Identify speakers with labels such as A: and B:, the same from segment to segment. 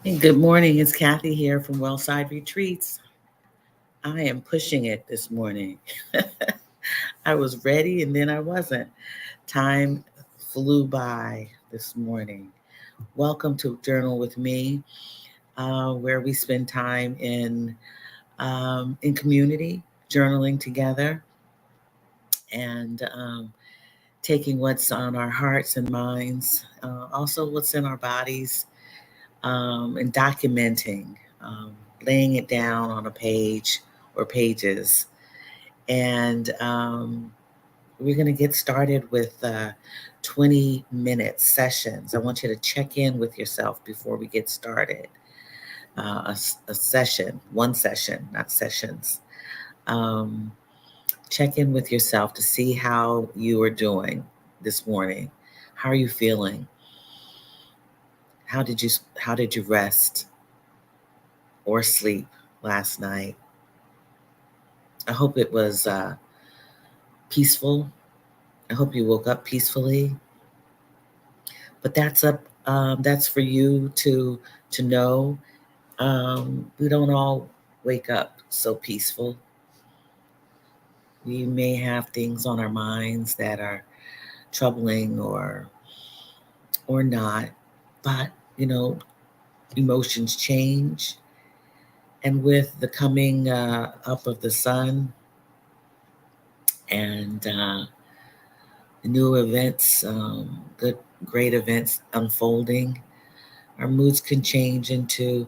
A: Hey, good morning. It's Kathy here from Wellside Retreats. I am pushing it this morning. I was ready and then I wasn't. Time flew by this morning. Welcome to Journal with Me, where we spend time in community, journaling together, and taking what's on our hearts and minds, also what's in our bodies, and documenting, um, laying it down on a page or pages. And we're going to get started with 20-minute sessions. I want you to check in with yourself before we get started. A session, one session, not sessions. Um, Check in with yourself to see how you are doing this morning. How are you feeling? How did you how did you rest or sleep last night? I hope it was peaceful. I hope you woke up peacefully. But that's up. That's for you to know. We don't all wake up so peaceful. We may have things on our minds that are troubling or not. But you know, emotions change, and with the coming up of the sun and new events, good, great events unfolding, our moods can change into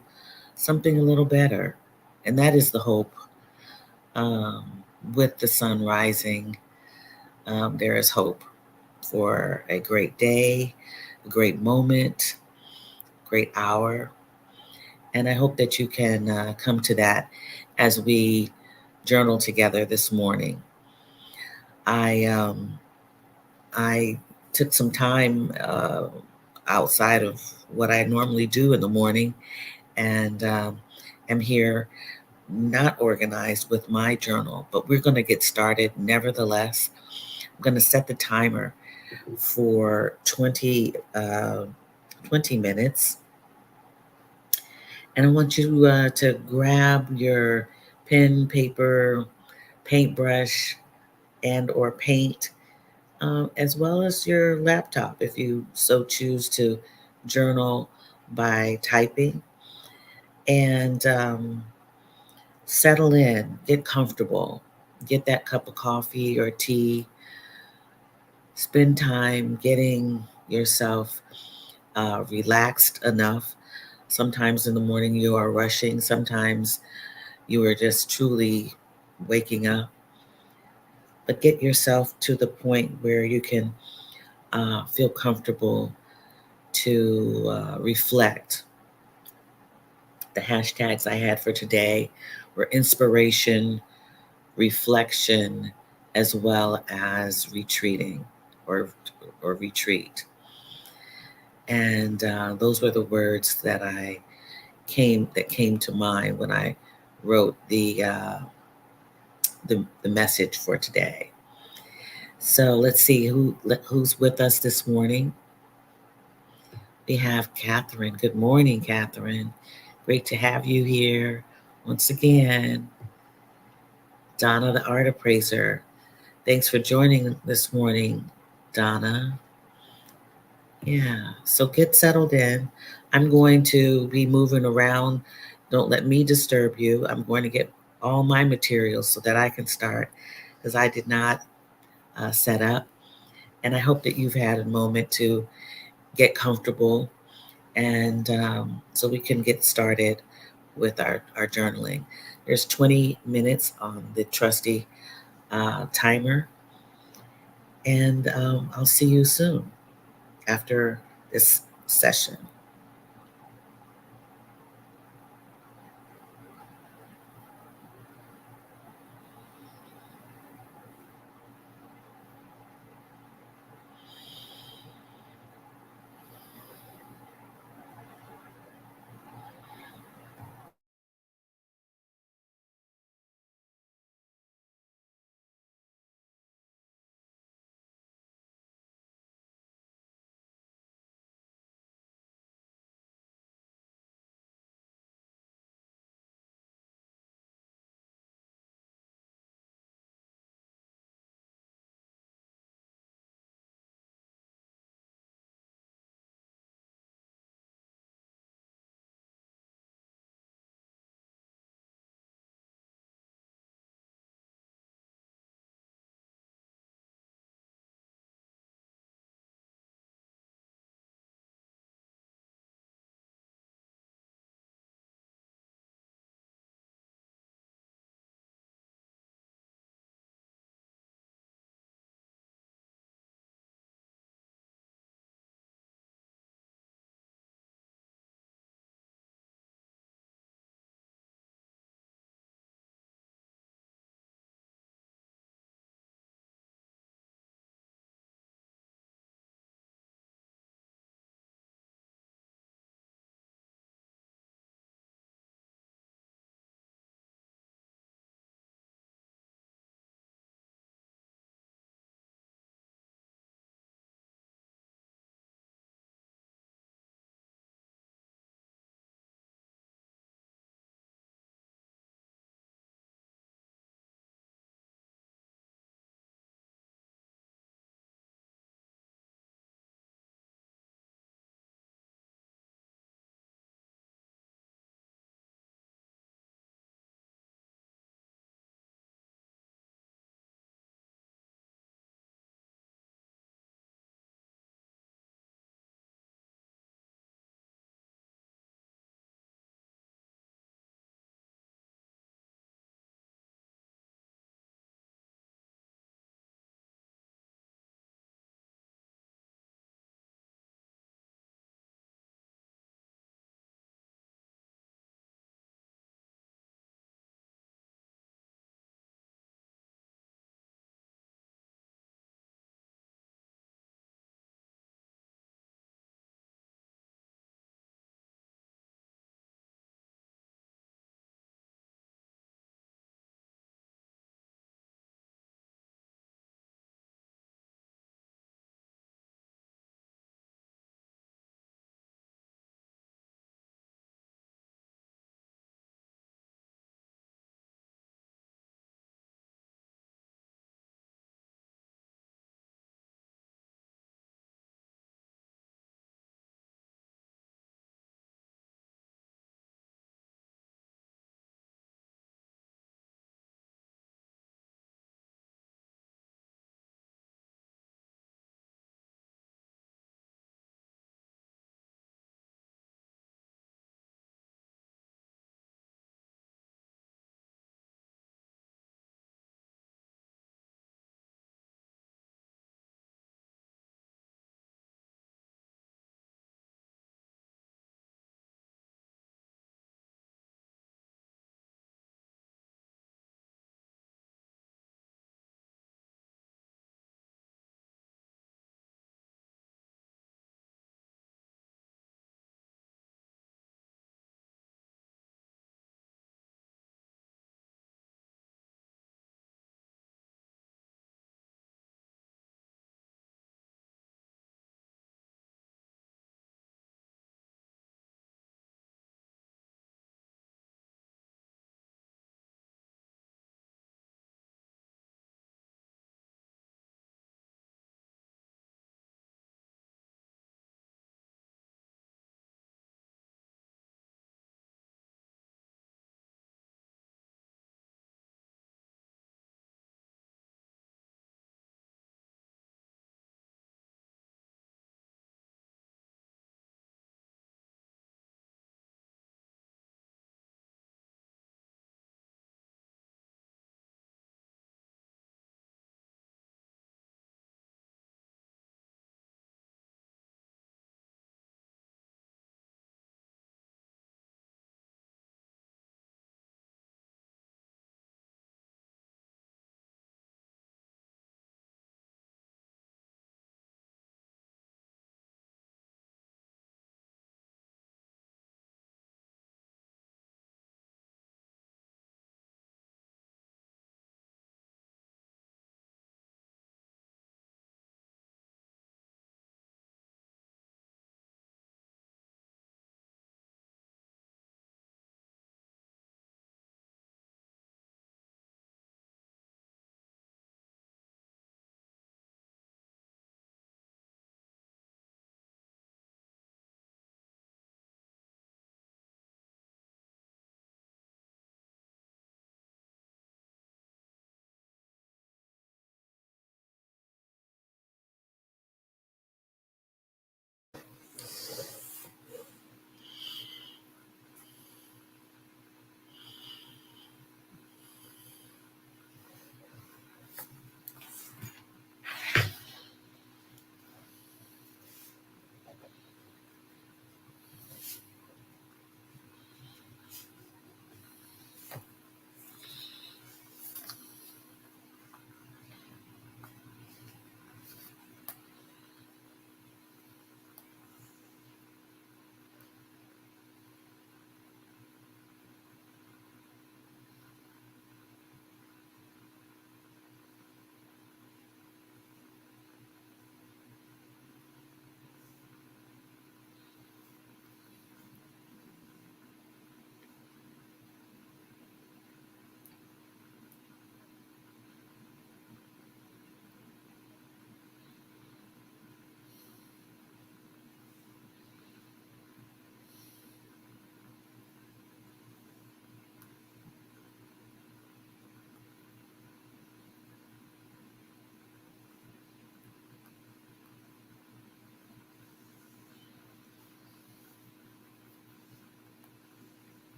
A: something a little better. And that is the hope. Um, with the sun rising, there is hope for a great day, a great moment, great hour. And I hope that you can come to that as we journal together this morning. I I took some time outside of what I normally do in the morning, and am here not organized with my journal, but we're going to get started nevertheless. I'm going to set the timer for 20 minutes, and I want you to grab your pen, paper, paintbrush, and or paint, as well as your laptop if you so choose to journal by typing, and settle in, get comfortable, get that cup of coffee or tea, spend time getting yourself relaxed enough. Sometimes in the morning you are rushing, sometimes you are just truly waking up, but get yourself to the point where you can feel comfortable to reflect. The hashtags I had for today were inspiration, reflection, as well as retreating or or retreat. And those were the words that came to mind when I wrote the message for today. So let's see who's with us this morning. We have Catherine. Good morning, Catherine. Great to have you here once again. Donna, the art appraiser. Thanks for joining this morning, Donna. Yeah, so get settled in. I'm going to be moving around. Don't let me disturb you. I'm going to get all my materials so that I can start because I did not set up. And I hope that you've had a moment to get comfortable and so we can get started with our journaling. There's 20 minutes on the trusty timer, and I'll see you soon after this session.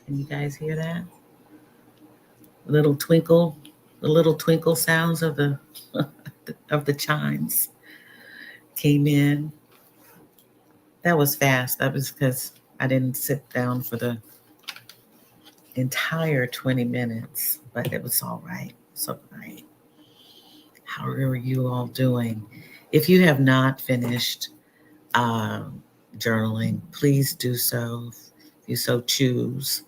A: Can you guys hear that? Little twinkle, the little twinkle sounds of the of the chimes came in. That was fast. That was because I didn't sit down for the entire 20 minutes, but it was all right. It's all right. How are you all doing? If you have not finished journaling, please do so if you so choose.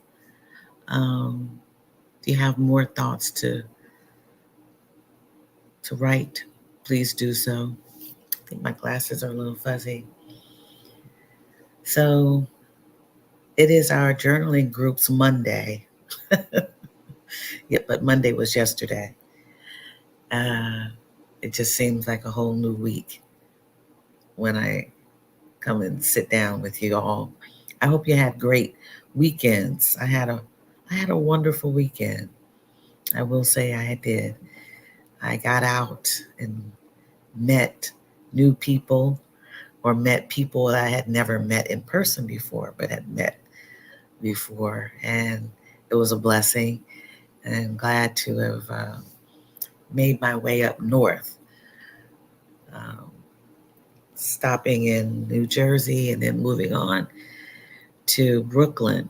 A: If you have more thoughts to write, please do so. I think my glasses are a little fuzzy. So it is our journaling group's Monday. Yeah, but Monday was yesterday. Uh, it just seems like a whole new week when I come and sit down with you all. I hope you had great weekends. I had a wonderful weekend. I will say I did. I got out and met new people or met people that I had never met in person before, but had met before. And it was a blessing. And glad to have made my way up north, um, stopping in New Jersey and then moving on to Brooklyn,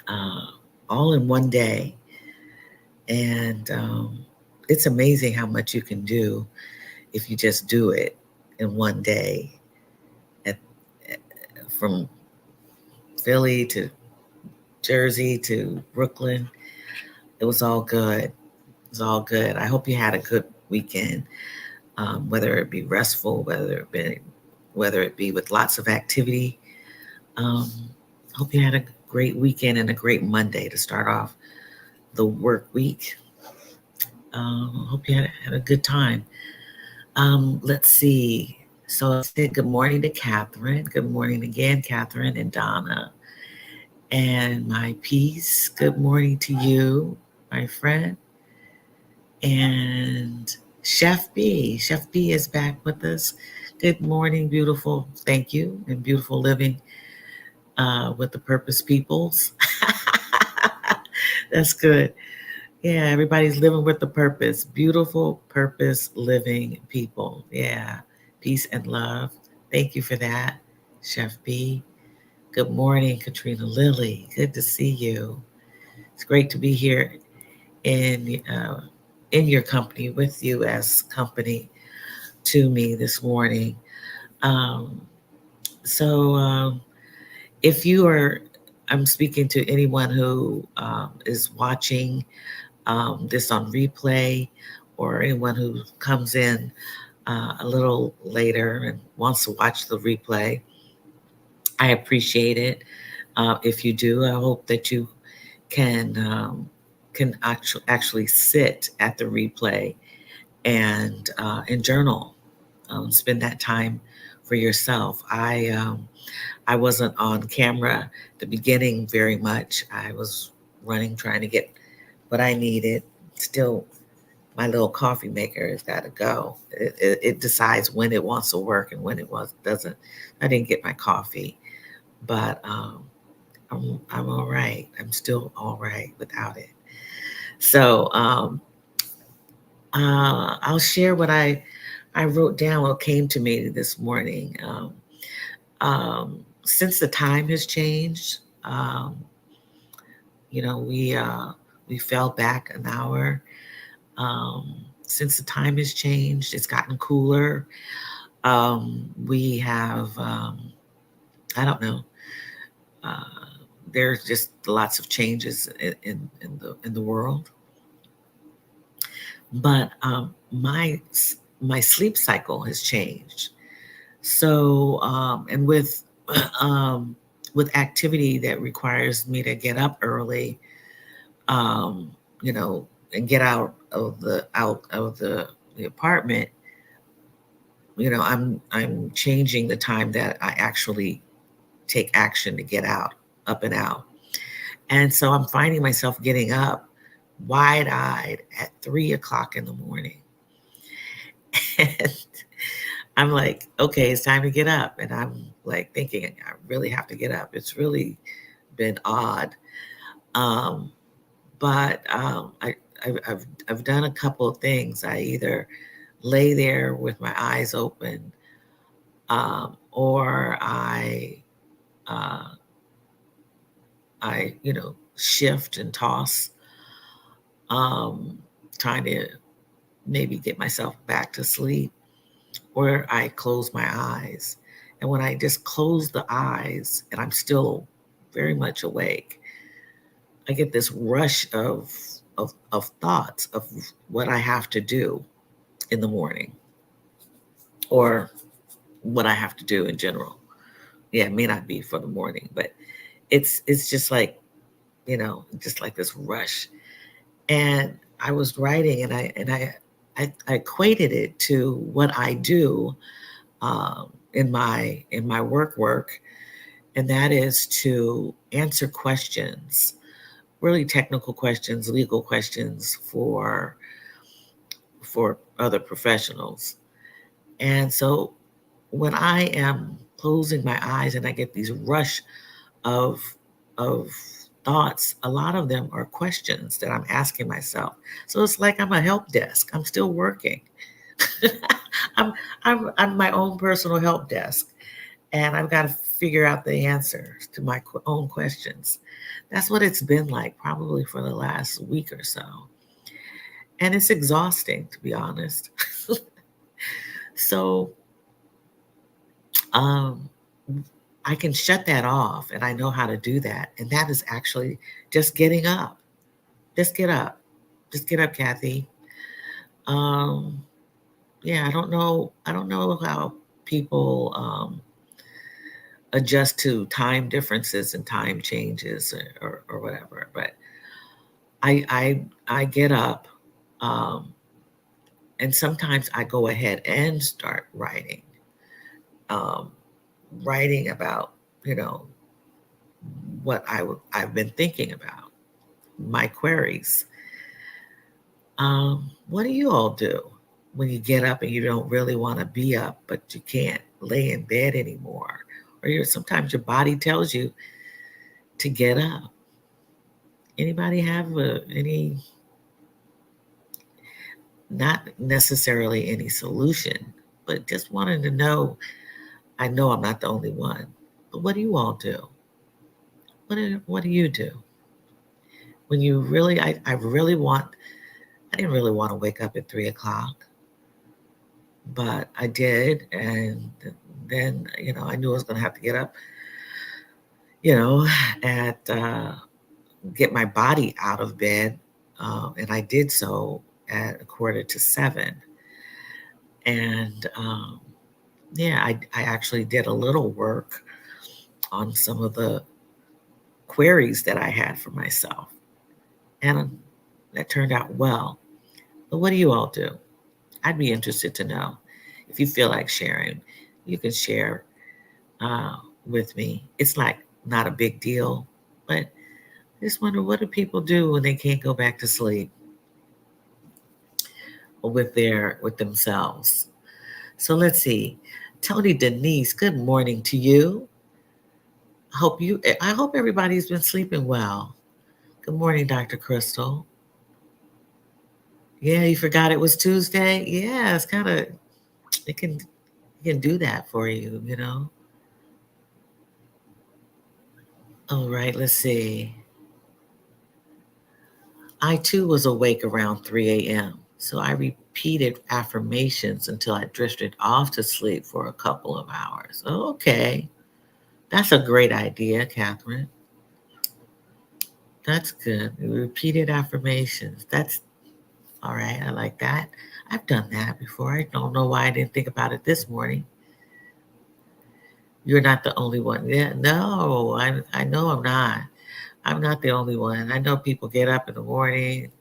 A: uh, all in one day. And it's amazing how much you can do if you just do it in one day. At, from Philly to Jersey to Brooklyn, it was all good. It was all good. I hope you had a good weekend, whether it be restful, whether it be with lots of activity. Um, hope you had a great weekend and a great Monday to start off the work week. Hope you had a good time. Let's see. So I said good morning to Catherine. Good morning again, Catherine and Donna. And my peace, good morning to you, my friend. And Chef B. Chef B is back with us. Good morning, beautiful. Thank you. And beautiful living with the Purpose Peoples. That's good. Yeah, everybody's living with the purpose. Beautiful purpose living people. Yeah. Peace and love. Thank you for that, Chef B. Good morning, Katrina Lilly. Good to see you. It's great to be here in your company with you as company to me this morning. Um, so if you are, I'm speaking to anyone who is watching this on replay or anyone who comes in a little later and wants to watch the replay. I appreciate it. If you do, I hope that you can actually sit at the replay and journal. Spend that time for yourself. I wasn't on camera at the beginning very much. I was running, trying to get what I needed. Still, my little coffee maker has got to go. It decides when it wants to work and when it doesn't. I didn't get my coffee, but I'm all right. I'm still all right without it. So I'll share what I wrote down. What came to me this morning. Since the time has changed, you know, we fell back an hour. Since the time has changed, it's gotten cooler. We have, I don't know. Uh, there's just lots of changes in the world, but my sleep cycle has changed. So and with activity that requires me to get up early, um, you know, and get out of the apartment, you know, I'm changing the time that I actually take action to get up and out. And so I'm finding myself getting up wide eyed at 3 o'clock in the morning. And I'm like, okay, it's time to get up. And I'm like thinking, I really have to get up. It's really been odd. Um, but I've done a couple of things. I either lay there with my eyes open, or uh, I shift and toss, um, trying to maybe get myself back to sleep, or I close my eyes. And when I just close the eyes and I'm still very much awake, I get this rush of thoughts of what I have to do in the morning, or what I have to do in general. Yeah, it may not be for the morning, but it's just like, just like this rush. And I was writing, and I equated it to what I do, in my work, and that is to answer questions, really technical questions, legal questions for other professionals. And so when I am closing my eyes and I get these rush of of thoughts, a lot of them are questions that I'm asking myself. So it's like I'm a help desk. I'm still working. I'm I'm my own personal help desk, and I've got to figure out the answers to my own questions. That's what it's been like probably for the last week or so. And it's exhausting, to be honest. So, um, I can shut that off, and I know how to do that. And that is actually just getting up. Just get up. Just get up, Kathy. Um, yeah, I don't know. I don't know how people adjust to time differences and time changes, or whatever. But I get up, um, and sometimes I go ahead and start writing, um, writing about you know what I've been thinking about, my queries. What do you all do when you get up and you don't really want to be up, but you can't lay in bed anymore, or sometimes your body tells you to get up? Anybody have any, not necessarily any solution, but just wanted to know. I know I'm not the only one, but what do you all do? What do you do when you really? I really want. I didn't really want to wake up at 3 o'clock, but I did, and then I knew I was going to have to get up. You know, at get my body out of bed, and I did so at 6:45. And yeah, I actually did a little work on some of the queries that I had for myself, and that turned out well. But what do you all do? I'd be interested to know. If you feel like sharing, you can share with me. It's like not a big deal, but I just wonder, what do people do when they can't go back to sleep with themselves? So let's see. Tony Denise, good morning to you. I hope everybody's been sleeping well. Good morning, Dr. Crystal. Yeah, you forgot it was Tuesday? Yeah, it's kind of, it can do that for you. All right, let's see. I too was awake around 3 a.m. So I repeated affirmations until I drifted off to sleep for a couple of hours. Okay. That's a great idea, Catherine. That's good. Repeated affirmations. That's all right. I like that. I've done that before. I don't know why I didn't think about it this morning. You're not the only one. Yeah, no, I know I'm not. I'm not the only one. I know people get up in the morning.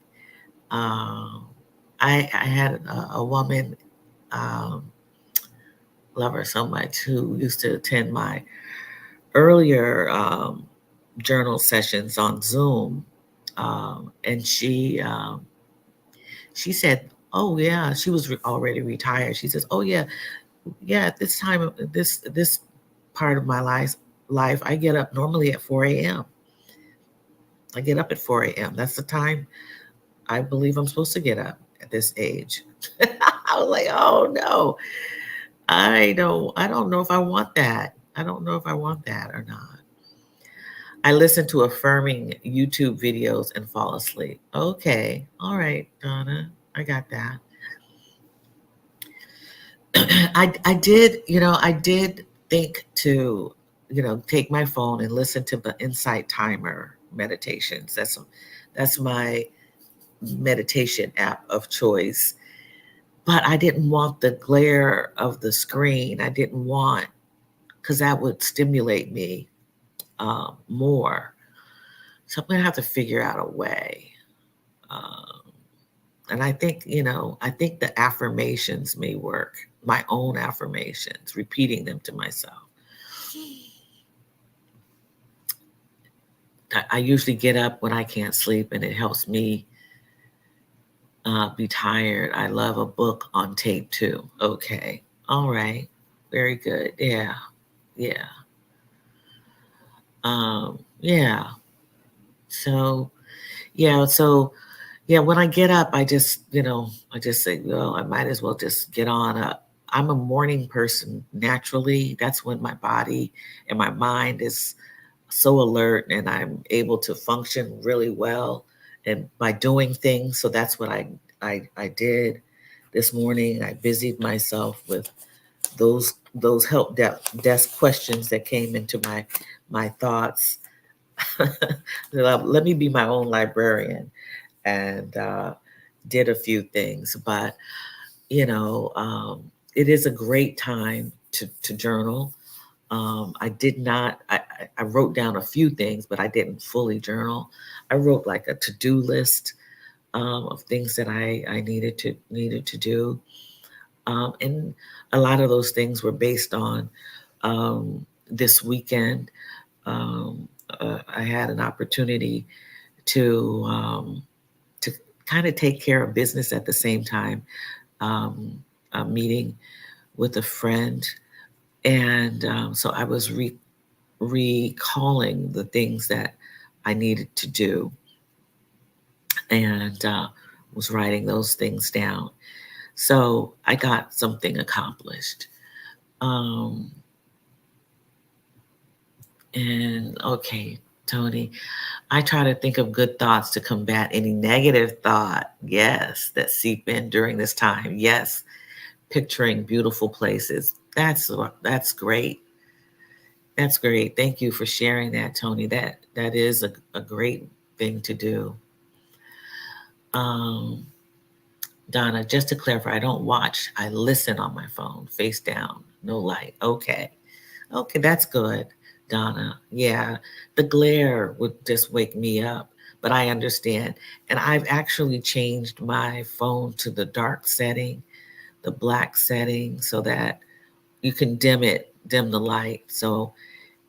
A: Um, I had a woman, um, love her so much, who used to attend my earlier journal sessions on Zoom, and she said, "Oh yeah," she was already retired. She says, "Oh yeah, yeah. At this part of my life, I get up normally at 4 a.m." I get up at 4 a.m. That's the time I believe I'm supposed to get up at this age. I was like, oh no, I don't know if I want that. I don't know if I want that or not. I listen to affirming YouTube videos and fall asleep. Okay. All right, Donna. I got that. I did, I did think to, take my phone and listen to the Insight Timer meditations. That's my meditation app of choice. But I didn't want the glare of the screen. I didn't want, because that would stimulate me more. So I'm gonna have to figure out a way. Um, and I think the affirmations may work. My own affirmations, repeating them to myself. I usually get up when I can't sleep, and it helps me be tired. I love a book on tape too. Okay, all right, very good. Yeah, yeah, yeah. So yeah, when I get up, I just say, well, I might as well just get on up. I'm a morning person naturally. That's when my body and my mind is so alert and I'm able to function really well and by doing things. So that's what I did this morning. I busied myself with those desk questions that came into my thoughts. Let me be my own librarian and did a few things. But it is a great time to journal. I did not. I wrote down a few things, but I didn't fully journal. I wrote like a to-do list of things that I needed to do, and a lot of those things were based on this weekend. Um, I had an opportunity to to kind of take care of business at the same time. Um, a meeting with a friend, and so I was recalling the things that I needed to do, and was writing those things down. So I got something accomplished. Um, and okay, Tony, I try to think of good thoughts to combat any negative thought, yes, that seep in during this time. Yes, picturing beautiful places. That's great. That's great. Thank you for sharing that, Tony. That is a great thing to do. Um, Donna, just to clarify, I don't watch. I listen on my phone, face down, no light. Okay. Okay, that's good, Donna. Yeah, the glare would just wake me up, but I understand. And I've actually changed my phone to the dark setting, the black setting, so that you can dim the light. So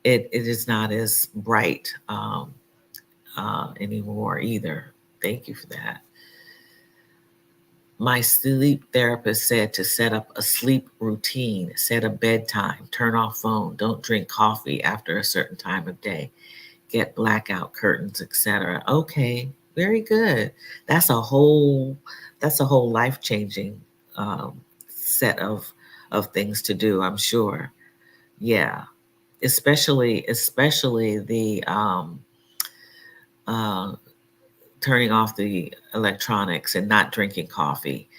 A: it is not as bright anymore either. Thank you for that. My sleep therapist said to set up a sleep routine, set a bedtime, turn off phone, don't drink coffee after a certain time of day, get blackout curtains, etc. Okay, very good. That's a whole that's a whole life-changing um, set of things to do, I'm sure. Yeah, especially the uh, turning off the electronics and not drinking coffee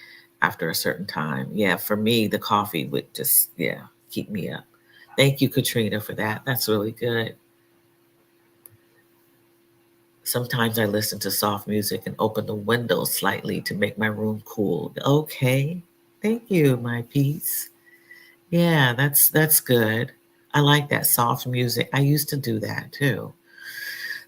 A: after a certain time. Yeah, for me, the coffee would just, yeah, keep me up. Thank you, Katrina, for that. That's really good. Sometimes I listen to soft music and open the window slightly to make my room cool. Okay. Thank you, my piece. Yeah, that's good. I like that soft music. I used to do that too.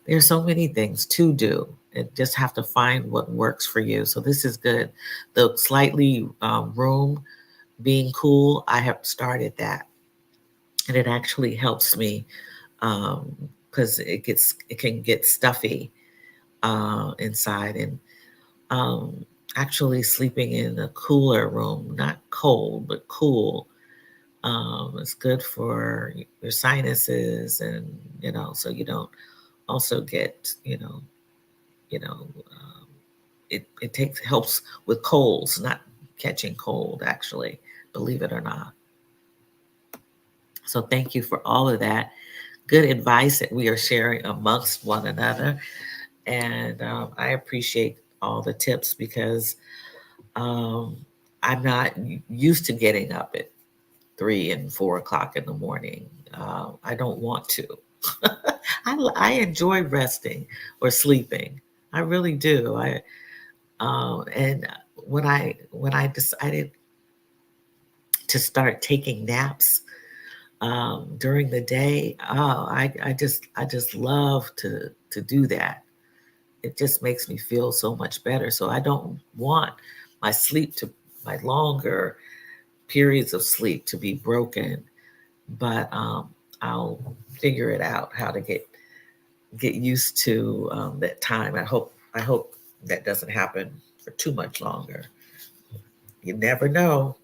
A: There's so many things to do and just have to find what works for you. So this is good. The slightly room being cool, I have started that, and it actually helps me because it can get stuffy inside, and um, actually sleeping in a cooler room, not cold but cool. It's good for your sinuses, and so you don't also get you know, it helps with colds, not catching cold, actually, believe it or not. So thank you for all of that good advice that we are sharing amongst one another. And I appreciate all the tips because um, I'm not used to getting up at 3 and 4 o'clock in the morning. I don't want to. I enjoy resting or sleeping. I really do. And when I decided to start taking naps during the day, oh, I just love to do that. It just makes me feel so much better. So I don't want my sleep to my longer periods of sleep to be broken, but I'll figure it out how to get used to that time. I hope that doesn't happen for too much longer. You never know.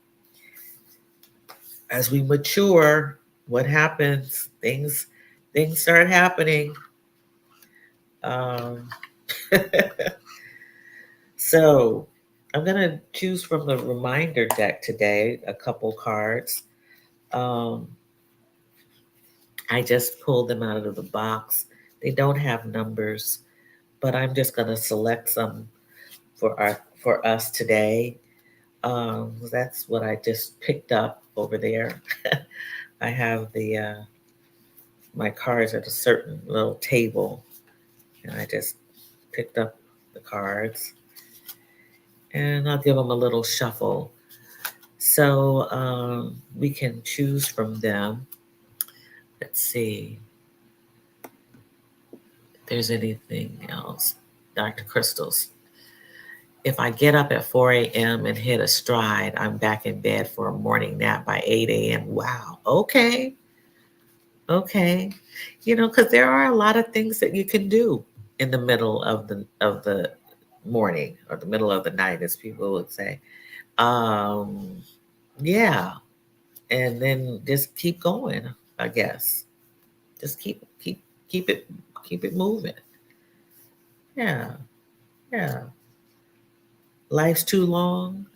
A: As we mature, what happens? Things start happening. Um, so I'm gonna choose from the reminder deck today a couple cards. Um, I just pulled them out of the box. They don't have numbers, but I'm just gonna select some for us today. That's what I just picked up over there. I have the my cards at a certain little table, and I just picked up the cards, and I'll give them a little shuffle so we can choose from them. Let's see if there's anything else. Dr. Crystals. If I get up at 4 a.m. and hit a stride, I'm back in bed for a morning nap by 8 a.m. Wow. Okay. Okay. Because there are a lot of things that you can do in the middle of the morning or the middle of the night, as people would say. Um, yeah. And then just keep going, I guess. Just keep it keep it moving. Yeah. Yeah. Life's too long.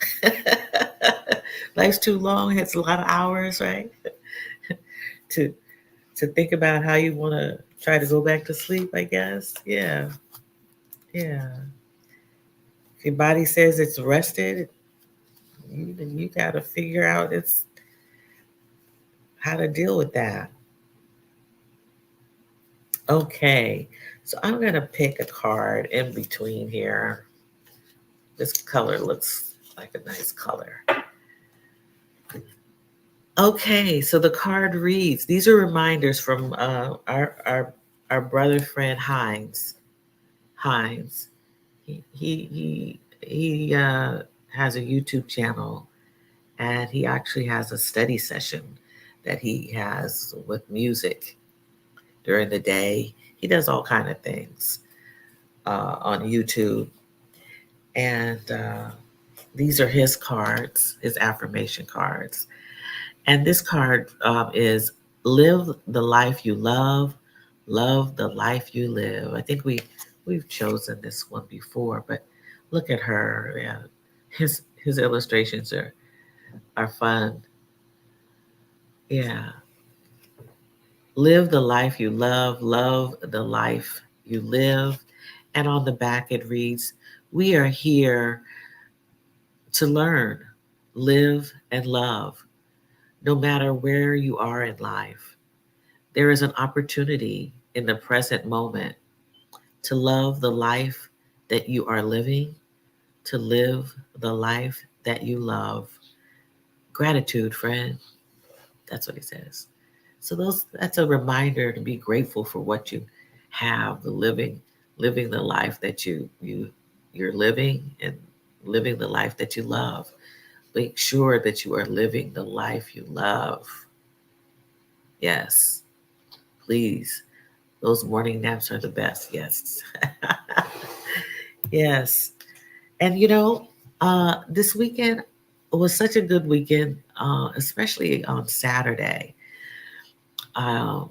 A: Life's too long. It's a lot of hours, right? To to think about how you want to try to go back to sleep, I guess. Yeah. Yeah. If your body says it's rested, you got to figure out it's how to deal with that. Okay. So I'm going to pick a card in between here. This color looks like a nice color. Okay, so the card reads, these are reminders from our brother friend Hines. Hines. He has a YouTube channel, and he actually has a study session that he has with music during the day. He does all kind of things on YouTube, and these are his cards, his affirmation cards. And this card is live the life you love the life you live. I think we've chosen this one before, but look at her. Yeah, his illustrations are fun. Yeah, live the life you love the life you live. And on the back it reads, "We are here to learn, live, and love, no matter where you are in life. There is an opportunity in the present moment to love the life that you are living, to live the life that you love. Gratitude, friend." That's what he says. So that's a reminder to be grateful for what you have, the living the life that you're living, and living the life that you love. Make sure that you are living the life you love. Yes, please. Those morning naps are the best. Yes. Yes. And this weekend was such a good weekend, especially on Saturday. Um,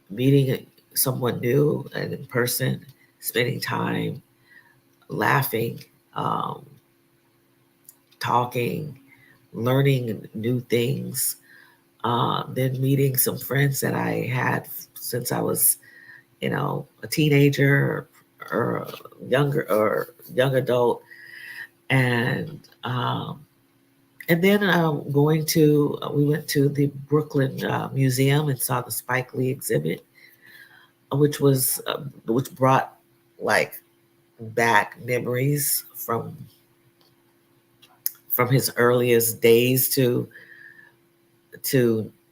A: Meeting someone new and in person,
B: spending time laughing, um, talking, learning new things, then meeting some friends that I had since I was, a teenager or young adult, and and then going to we went to the Brooklyn Museum and saw the Spike Lee exhibit, which brought like back memories from his earliest days to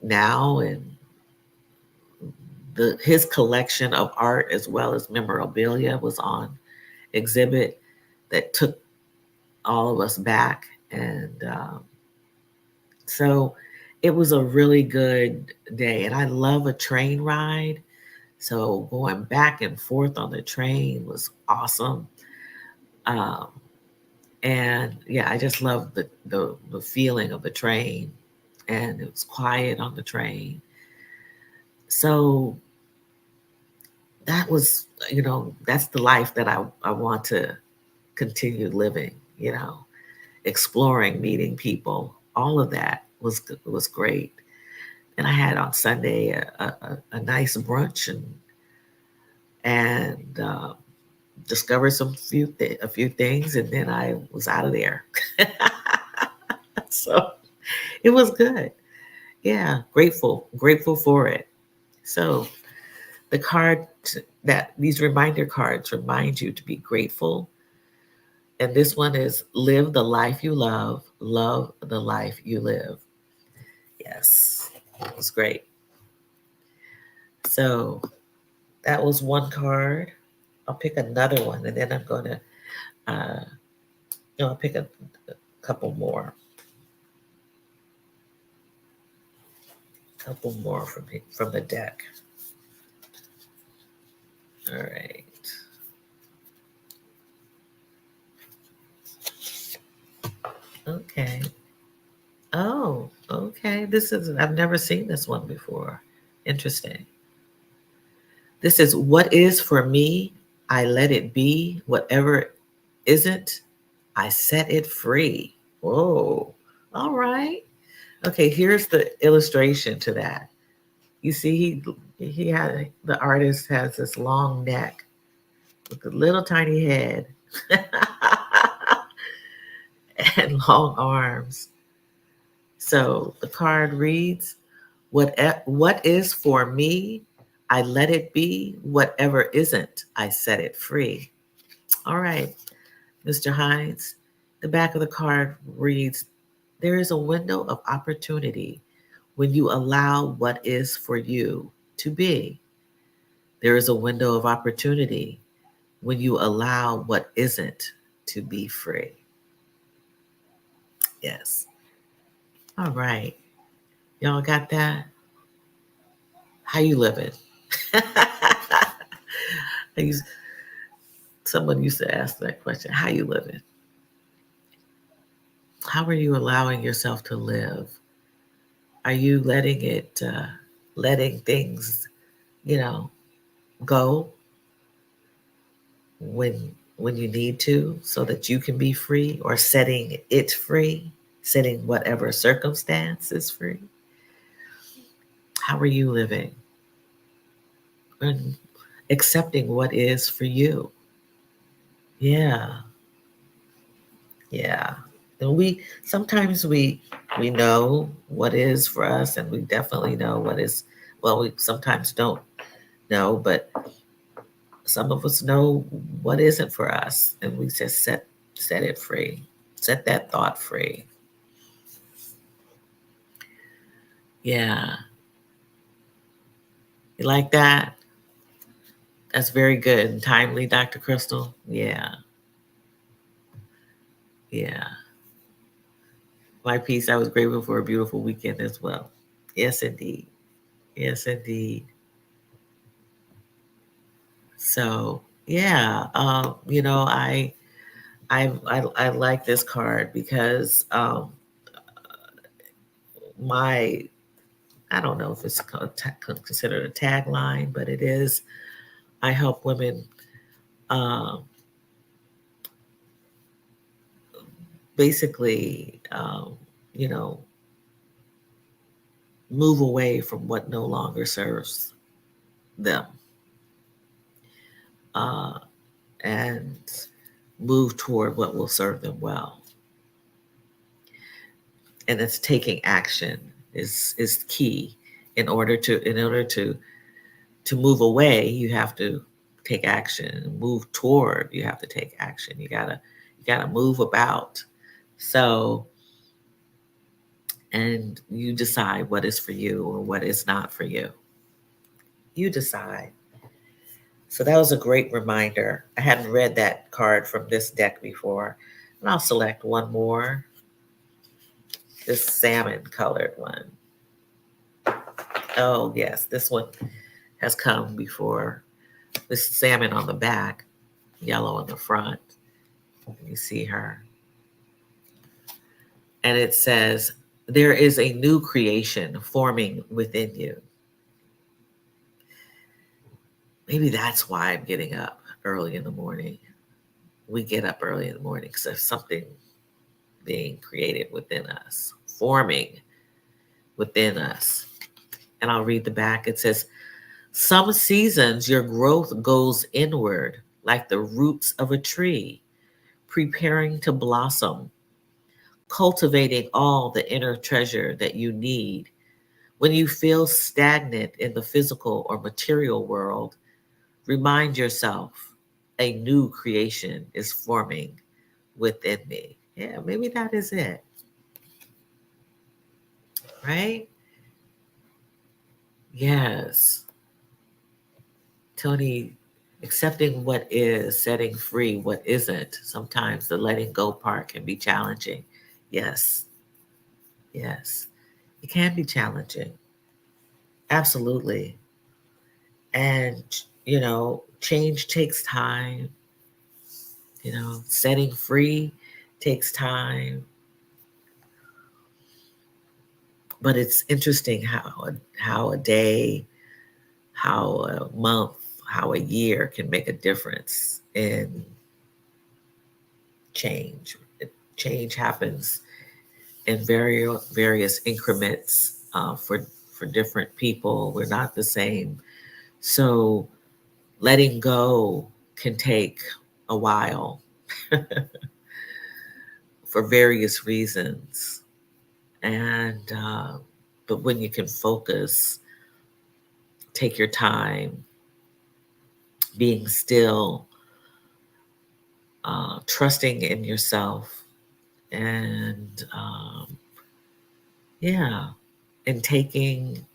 B: now, and his collection of art as well as memorabilia was on exhibit that took all of us back, and so it was a really good day. And I love a train ride, so going back and forth on the train was awesome. um, and yeah, I just love the feeling of the train, and it was quiet on the train. So that was, that's the life that I want to continue living, exploring, meeting people. All of that was great. And I had on Sunday a nice brunch, and discovered a few things, and then I was out of there. So it was good. Yeah, grateful for it. So the that these reminder cards remind you to be grateful. And this one is live the life you love the life you live. Yes, it was great. So that was one card. I'll pick another one, and then I'm going to, I'll pick a couple more. Couple more from the deck. All right. Okay. Oh, okay. I've never seen this one before. Interesting. This is what is for me, I let it be. Whatever isn't, I set it free. Whoa. All right. Okay, here's the illustration to that. You see, the artist has this long neck with a little tiny head and long arms. So the card reads, what is for me, I let it be. Whatever isn't, I set it free. All right, Mr. Hines. The back of the card reads, there is a window of opportunity when you allow what is for you to be. There is a window of opportunity when you allow what isn't to be free. Yes. All right. Y'all got that? How you living? I used, Someone used to ask that question. How you living? How are you allowing yourself to live? Are you letting things, you know, go when when you need to, so that you can be free, or setting it free, setting whatever circumstance is free? How are you living? And accepting what is for you. Yeah, yeah. And we know what is for us, and we definitely know what is, well, we sometimes don't know, but some of us know what isn't for us, and we just set it free. Set that thought free. Yeah. You like that? That's very good and timely, Dr. Crystal. Yeah. Yeah. My piece, I was grateful for a beautiful weekend as well. Yes, indeed. Yes, indeed. So yeah, I like this card because my I don't know if it's considered a tagline, but it is. I help women um, basically, you know, move away from what no longer serves them, uh, and move toward what will serve them well. And it's taking action is key. In order to move away, you have to take action. Move toward, you have to take action. You gotta move about. So, and you decide what is for you or what is not for you. You decide. So that was a great reminder. I hadn't read that card from this deck before. And I'll select one more. This salmon colored one. Oh, yes, this one has come before. This salmon on the back, yellow on the front. You see her. And it says, there is a new creation forming within you. Maybe that's why I'm getting up early in the morning. We get up early in the morning because there's something being created within us, forming within us. And I'll read the back. It says, some seasons your growth goes inward like the roots of a tree, preparing to blossom, cultivating all the inner treasure that you need. When you feel stagnant in the physical or material world, remind yourself a new creation is forming within me. Yeah, maybe that is it. Right? Yes. Tony, accepting what is, setting free what isn't. Sometimes the letting go part can be challenging. Yes. Yes. It can be challenging. Absolutely. And, change takes time. Setting free takes time. But it's interesting how a day, how a month, how a year can make a difference in change. Change happens in various increments for different people. We're not the same. So letting go can take a while for various reasons. And but when you can focus, take your time, being still, trusting in yourself, and yeah, and taking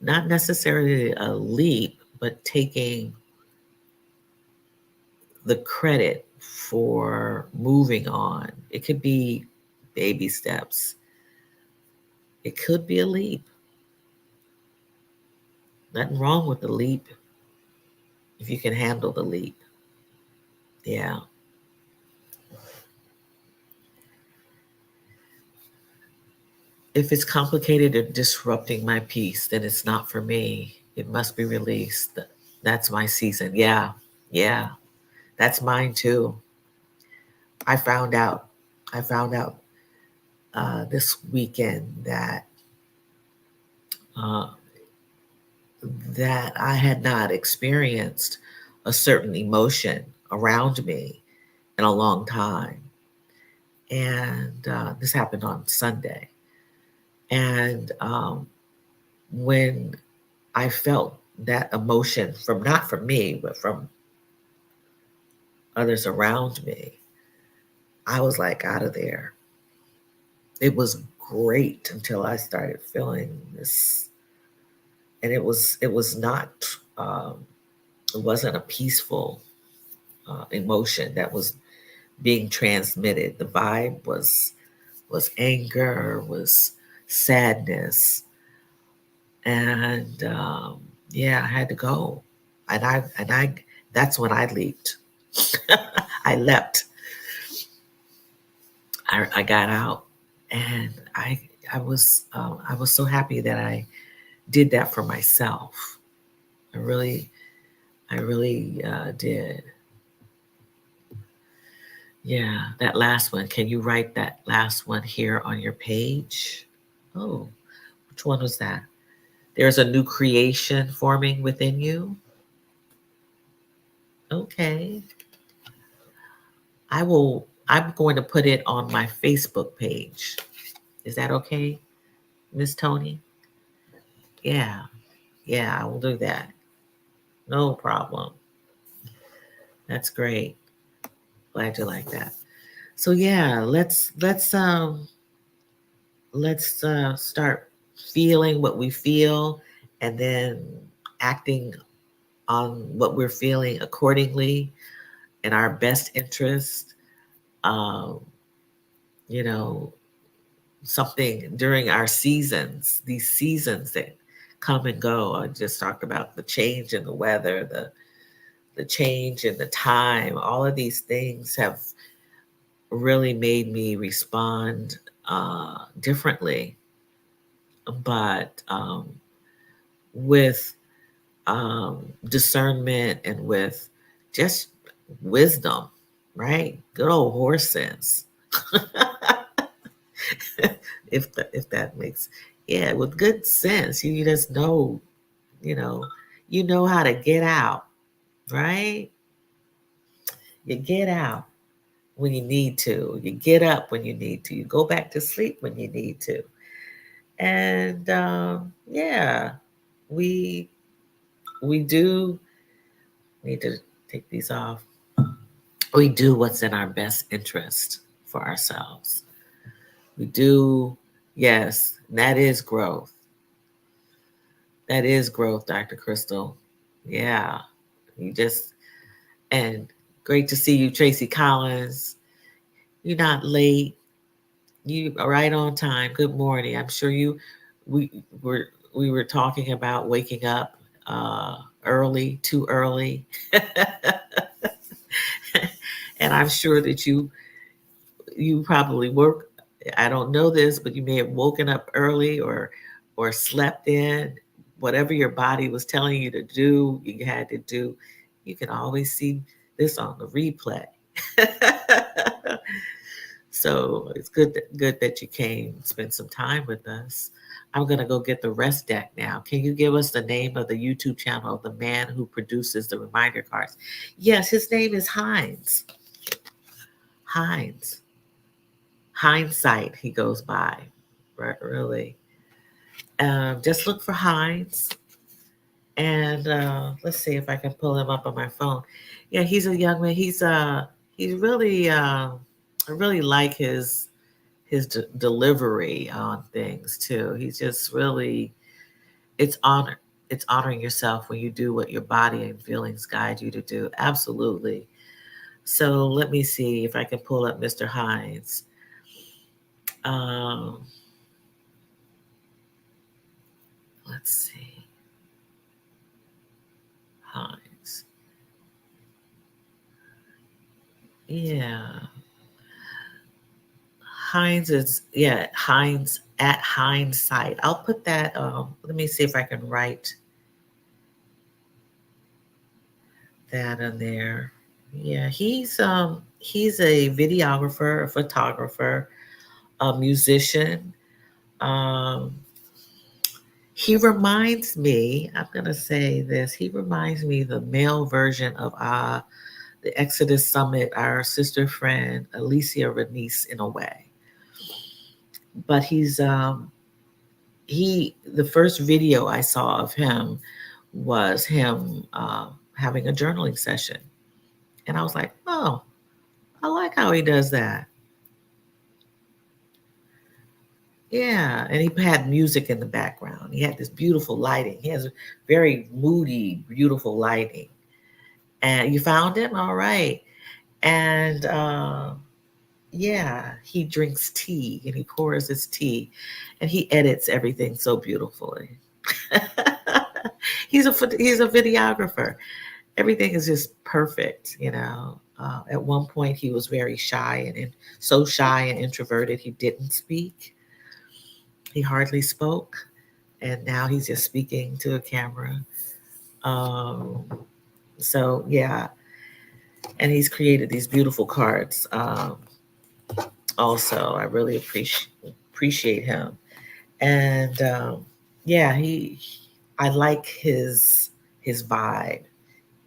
B: not necessarily a leap, but taking the credit for moving on. It could be baby steps. It could be a leap. Nothing wrong with the leap if you can handle the leap. Yeah. If it's complicated or disrupting my peace, then it's not for me. It must be released. That's my season. Yeah. Yeah. That's mine too. I found out. I found out this weekend uh, that I had not experienced a certain emotion around me in a long time. And this happened on Sunday. And when I felt that emotion from not from me, but from others around me, I was like out of there. It was great until I started feeling this, and it was not it wasn't a peaceful emotion that was being transmitted. The vibe was anger, was sadness, and yeah, I had to go, and I that's when I leaped. I leapt. I got out, and I was so happy that I did that for myself. I really did. Yeah, that last one. Can you write that last one here on your page? Oh, which one was that? There's a new creation forming within you. Okay. I'm going to put it on my Facebook page. Is that okay, Miss Tony? Yeah. Yeah, I will do that. No problem. That's great. Glad you like that. So yeah, let's start feeling what we feel and then acting on what we're feeling accordingly in our best interest. Um, you know, something during our seasons, these seasons that come and go. I just talked about the change in the weather, the change in the time. All of these things have really made me respond differently, but with discernment and with just wisdom, right? Good old horse sense. If that makes, yeah, with good sense, you just know, you know, you know how to get out, right? You get out when you need to. You get up when you need to. You go back to sleep when you need to. And yeah, we we do need to take these off. We do what's in our best interest for ourselves. We do, yes, that is growth. That is growth, Dr. Crystal. Yeah, you just, and great to see you, Tracy Collins. You're not late. You are right on time. Good morning. I'm sure we were talking about waking up early, too early. And I'm sure that you probably work, I don't know this, but you may have woken up early or slept in. Whatever your body was telling you to do, you had to do. You can always see this on the replay. So it's good that you came and spent some time with us. I'm gonna go get the rest deck now. Can you give us the name of the YouTube channel of the man who produces the reminder cards? Yes, his name is Hines. Hines. Hindsight, he goes by. Right, really. Just look for Hines, and let's see if I can pull him up on my phone. Yeah, he's a young man. He's really I really like his delivery on things too. He's just really, it's honor it's honoring yourself when you do what your body and feelings guide you to do. Absolutely. So let me see if I can pull up Mr. Hines. Um, let's see. Hines. Yeah. Hines is, yeah, Hines at Hindsight. I'll put that, let me see if I can write that in there. Yeah, he's a videographer, a photographer, a musician. Um, he reminds me, I'm gonna say this, he reminds me the male version of the Exodus Summit, our sister friend Alicia Renice in a way. But the first video I saw of him was him having a journaling session. And I was like, oh, I like how he does that. Yeah, and he had music in the background. He had this beautiful lighting. He has very moody, beautiful lighting. And you found him? All right. And yeah, he drinks tea and he pours his tea and he edits everything so beautifully. He's a videographer. Everything is just perfect, you know. At one point, he was very shy and so shy and introverted, he didn't speak. He hardly spoke, and now he's just speaking to a camera. Um, so yeah, And he's created these beautiful cards. Also, I really appreciate him. And yeah, I like his vibe.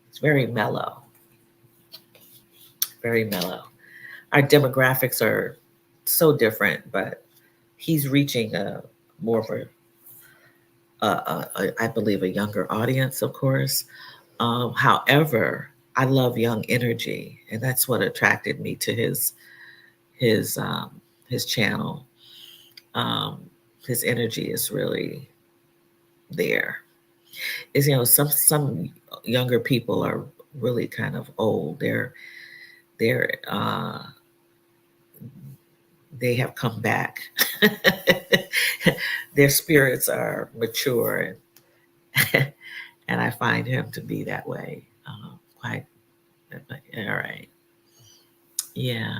B: It's very mellow, very mellow. Our demographics are so different, but he's reaching a more of I believe, a younger audience, of course. However, I love young energy, and that's what attracted me to his his channel. Um, his energy is really there. Is some younger people are really kind of old. They're they have come back. Their spirits are mature, and and I find him to be that way. Quite all right. Yeah.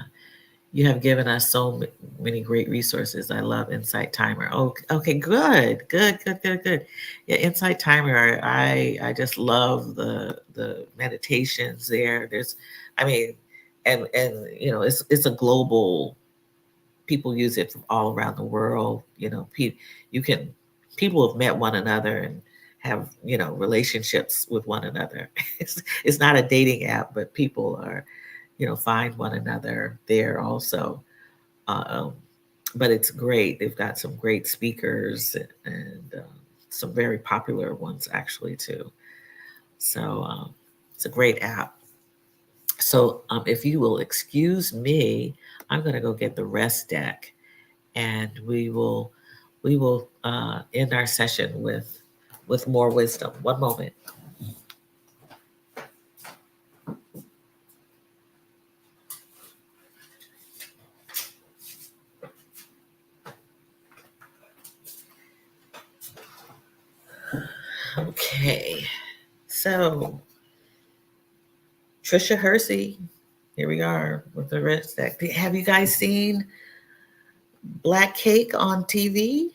B: You have given us so many great resources. I love Insight Timer. Oh, okay, good. Yeah, Insight Timer. I just love the meditations there. There's, I mean, and it's a global. People use it from all around the world. You can people have met one another and have relationships with one another. It's not a dating app, but people are find one another there also. Um, but it's great. They've got some great speakers and some very popular ones actually too. So it's a great app. So if you will excuse me, I'm going to go get the rest deck, and we will end our session with more wisdom. One moment. Okay. So Trisha Hersey, here we are with the rest deck. Have you guys seen Black Cake on TV?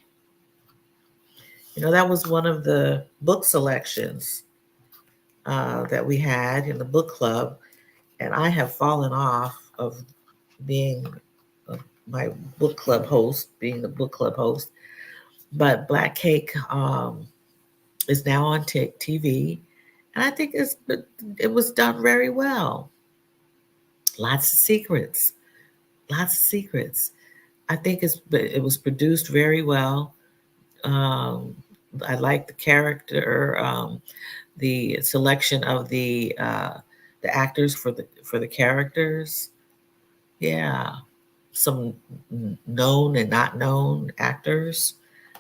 B: That was one of the book selections that we had in the book club, and I have fallen off of being my book club host, being the book club host. But Black Cake is now on TV, and I think it was done very well. Lots of secrets, lots of secrets. I think it was produced very well. Um, I like the character, the selection of the actors for the characters. Yeah, some known and not known actors.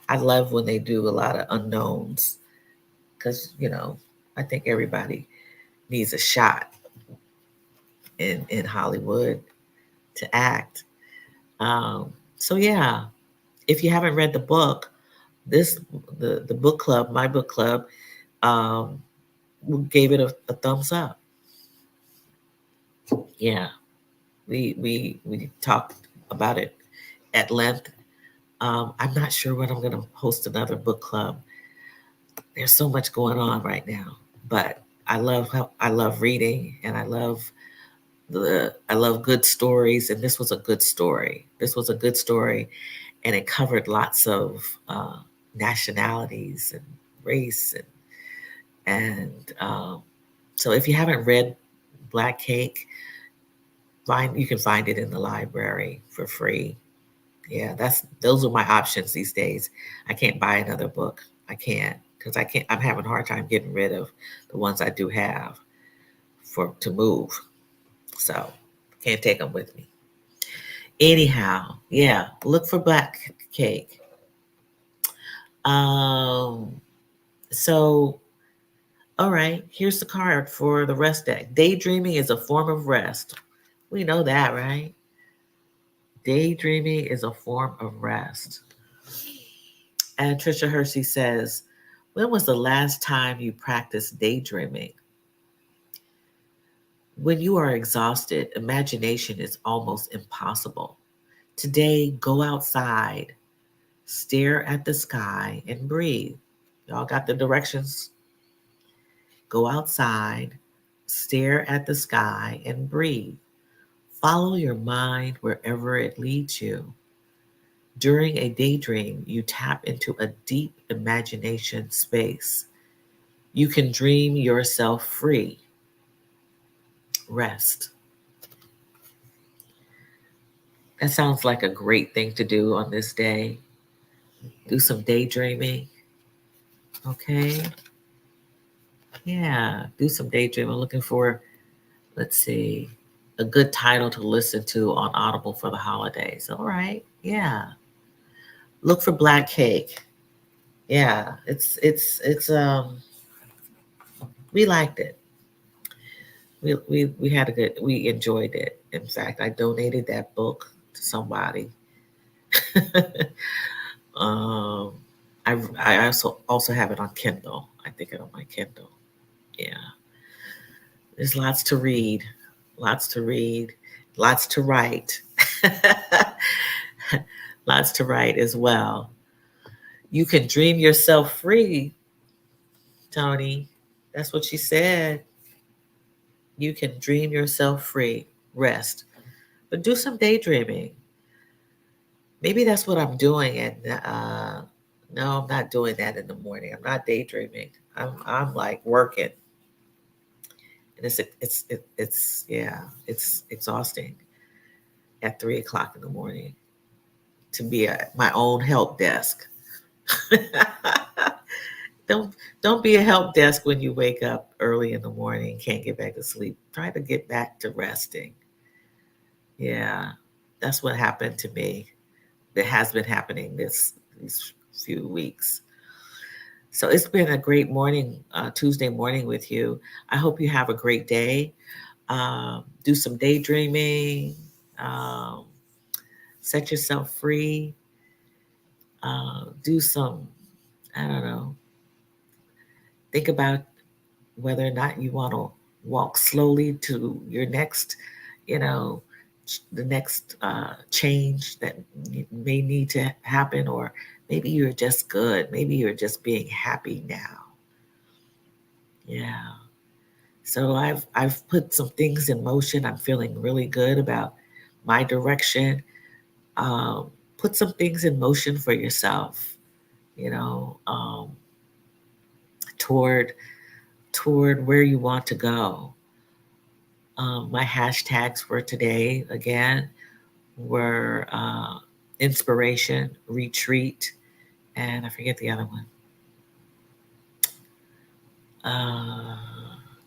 B: I love when they do a lot of unknowns because I think everybody needs a shot in Hollywood to act. So yeah, if you haven't read the book, this the book club, my book club, um, gave it a thumbs up. Yeah, we talked about it at length. I'm not sure when I'm going to host another book club. There's so much going on right now, but I love reading, and I love good stories, and this was a good story. This was a good story, and it covered lots of nationalities and race, and so if you haven't read Black Cake, you can find it in the library for free. Yeah, those are my options these days. I can't buy another book. I can't because I can't. I'm having a hard time getting rid of the ones I do have to move. So can't take them with me. Anyhow, yeah, look for Black Cake. Um, so all right, here's the card for the rest deck. Daydreaming is a form of rest. We know that, right? Daydreaming is a form of rest. And Trisha Hersey says, when was the last time you practiced daydreaming? When you are exhausted, imagination is almost impossible. Today, go outside, stare at the sky, and breathe. Y'all got the directions? Go outside, Stare at the sky and breathe. Follow your mind wherever it leads you. During a daydream, you tap into a deep imagination space. You can dream yourself free. Rest. That sounds like a great thing to do on this day. Do some daydreaming. Okay. Yeah, do some daydreaming. I'm looking for, let's see, a good title to listen to on Audible for the holidays. All right. Yeah. Look for Black Cake. Yeah, it's we liked it. We had a good, we enjoyed it. In fact, I donated that book to somebody. um I also have it on Kindle. I think it on my Kindle. Yeah. There's lots to read. Lots to read. Lots to write. Lots to write as well. You can dream yourself free, Tony. That's what she said. You can dream yourself free. Rest. But do some daydreaming. Maybe that's what I'm doing. And no, I'm not doing that in the morning. I'm not daydreaming. I'm like working, and it's yeah, it's exhausting at 3 o'clock in the morning to be at my own help desk. Don't be a help desk when you wake up early in the morning and can't get back to sleep. Try to get back to resting. Yeah, that's what happened to me. It has been happening these few weeks. So it's been a great morning, Tuesday morning with you. I hope you have a great day. Do some daydreaming. Um, Set yourself free. Do some, I don't know, think about whether or not you want to walk slowly to your next, you know, the next change that may need to happen, or maybe you're just good. Maybe you're just being happy now. Yeah. So I've put some things in motion. I'm feeling really good about my direction. Put some things in motion for yourself. You know, toward where you want to go. My hashtags for today again were inspiration, retreat, and I forget the other one.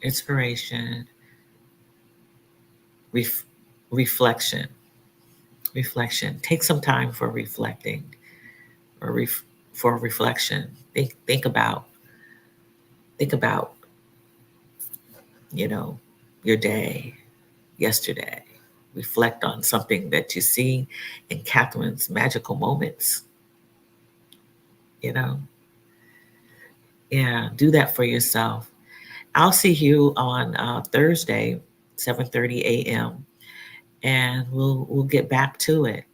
B: Inspiration, reflection. Reflection. Take some time for reflecting, or for reflection. Think about you know your day yesterday. Reflect on something that you see in Catherine's magical moments. You know, yeah, do that for yourself. I'll see you on Thursday, 7:30 a.m., and we'll get back to it.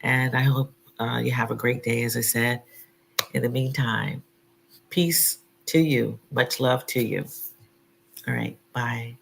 B: And I hope you have a great day. As I said, in the meantime, peace to you. Much love to you. All right, bye.